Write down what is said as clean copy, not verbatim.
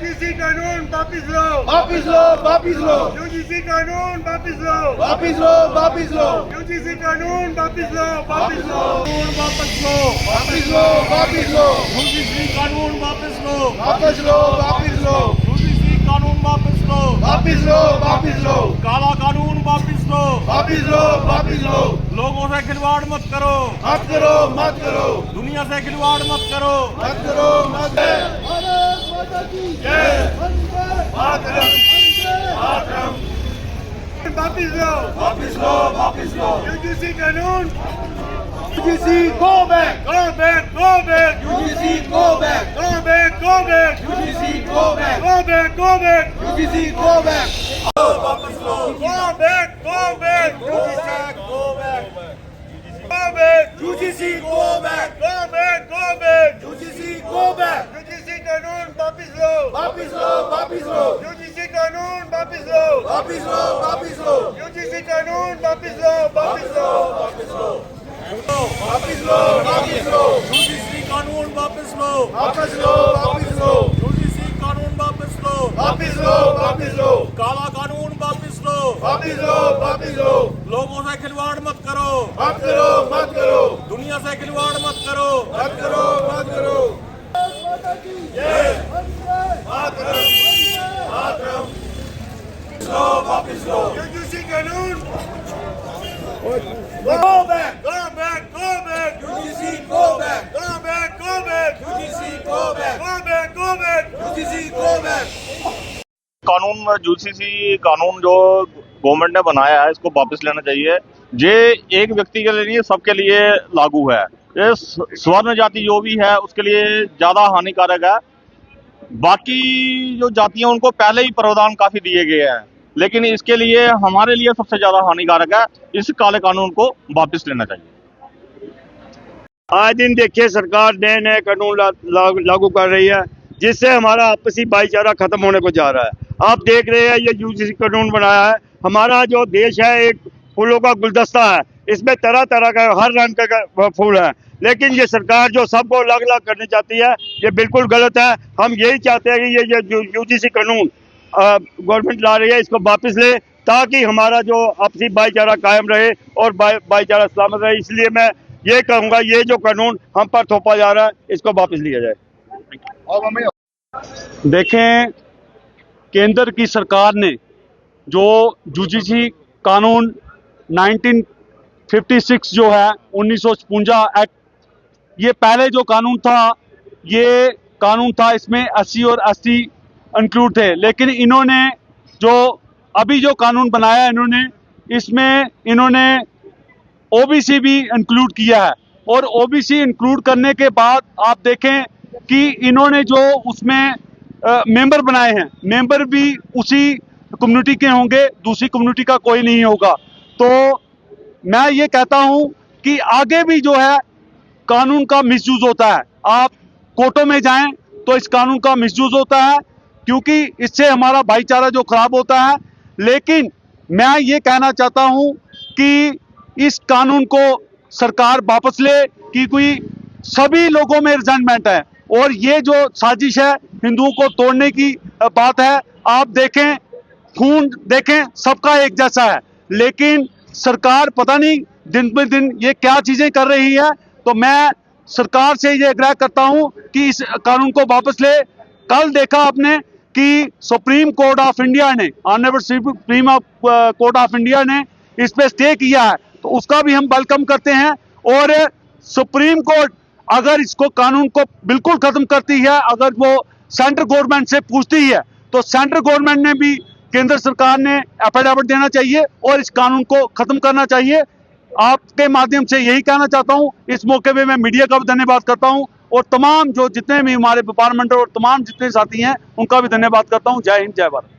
UGC कानून वापिस लो, वापिस लो, वापिस लो, यूजीसी कानून वापिस लो, वापिस लो, वापिस लो, यूजीसी कानून वापिस लो, वापिस लो, वापिस लो, वापिस लो, वापिस लो, यूजीसी कानून वापिस लो, वापिस लो, वापिस लो, यूजीसी कानून वापिस लो, वापिस लो, वापिस लो, काला कानून वापिस लो, वापिस लो, वापिस लो, लोगों से खिलवाड़ मत करो, मत करो, मत करो, दुनिया से खिलवाड़ मत करो, मत करो, मत वापिस लो, वापिस लो, वापिस लो, यूजीसी कानून UGC go back, go back, go back, UGC go back, go back, go back, UGC go back, go back, go back, UGC go back, वापिस लो, go back, go back, UGC go back, go back, UGC go back, go back, go back, UGC go back, UGC कानून वापिस लो, वापिस लो, वापिस लो, UGC कानून वापिस लो, वापिस लो, वापिस लो, UGC कानून वापिस लो, वापिस लो, वापिस लो, वापिस लो, वापिस लो, यूजीसी कानून वापिस लो, वापिस लो, वापिस लो, यूजीसी कानून वापिस लो, वापिस लो, वापिस लो, काला कानून वापिस लो, वापिस लो, वापिस लो, लोगों से खिलवाड़ मत करो, मत करो, मत करो, दुनिया से खिलवाड़ मत करो, मत करो, मत करो, वापिस लो, यूजीसी कानून go back, go back, go back, UGC go back, go back, go back, UGC go back, go back, go back, UGC go back, कानून यूसीसी कानून जो गवर्नमेंट ने बनाया है इसको वापस लेना चाहिए। ये एक व्यक्ति के लिए नहीं, सबके लिए लागू है। ये स्वर्ण जाति जो भी है उसके लिए ज्यादा हानिकारक है। बाकी जो जातियां उनको पहले ही प्रावधान काफी दिए गए हैं, लेकिन इसके लिए हमारे लिए सबसे ज्यादा हानिकारक है। इस काले कानून को वापस लेना चाहिए। आए दिन देखिए सरकार नए नए कानून लागू कर रही है, जिससे हमारा आपसी भाईचारा खत्म होने को जा रहा है। आप देख रहे हैं ये यूजीसी कानून बनाया है। हमारा जो देश है एक फूलों का गुलदस्ता है, इसमें तरह तरह का हर रंग का फूल है, लेकिन ये सरकार जो सबको अलग अलग करनी चाहती है ये बिल्कुल गलत है। हम यही चाहते हैं कि ये यूजीसी कानून गवर्नमेंट ला रही है, इसको वापस ले, ताकि हमारा जो आपसी भाईचारा कायम रहे और भाईचारा सलामत रहे। इसलिए मैं ये कहूँगा ये जो कानून हम पर थोपा जा रहा है इसको वापस लिया जाए। देखें, केंद्र की सरकार ने जो यूजीसी कानून 1956 जो है 1956 एक्ट, ये पहले जो कानून था इसमें 80 और 80 इंक्लूड थे, लेकिन इन्होंने जो अभी जो कानून बनाया इन्होंने इन्होंने ओबीसी भी इंक्लूड किया है। और ओबीसी इंक्लूड करने के बाद आप देखें कि इन्होंने जो उसमें मेंबर बनाए हैं, मेंबर भी उसी कम्युनिटी के होंगे, दूसरी कम्युनिटी का कोई नहीं होगा। तो मैं ये कहता हूं कि आगे भी जो है कानून का मिसयूज होता है। आप कोर्टों में जाएं तो इस कानून का मिसयूज होता है, क्योंकि इससे हमारा भाईचारा जो खराब होता है। लेकिन मैं ये कहना चाहता हूं कि इस कानून को सरकार वापस ले, कि कोई सभी लोगों में रिजेंटमेंट है और ये जो साजिश है हिंदुओं को तोड़ने की बात है। आप देखें, खून देखें, सबका एक जैसा है, लेकिन सरकार पता नहीं दिन पे दिन ये क्या चीजें कर रही है। तो मैं सरकार से ये आग्रह करता हूं कि इस कानून को वापस ले। कल देखा आपने कि सुप्रीम कोर्ट ऑफ इंडिया ने, honourable supreme court of India ने इस पे स्टे किया है, तो उसका भी हम वेलकम करते हैं। और सुप्रीम कोर्ट अगर इसको कानून को बिल्कुल खत्म करती है, अगर वो सेंट्रल गवर्नमेंट से पूछती है, तो सेंट्रल गवर्नमेंट ने भी केंद्र सरकार ने एफिडेविट देना चाहिए और इस कानून को खत्म करना चाहिए। आपके माध्यम से यही कहना चाहता हूं। इस मौके पे मैं मीडिया का भी धन्यवाद करता हूं और तमाम जो जितने भी हमारे पार्लियामेंट और तमाम जितने साथी हैं उनका भी धन्यवाद करता हूं। जय हिंद, जय भारत।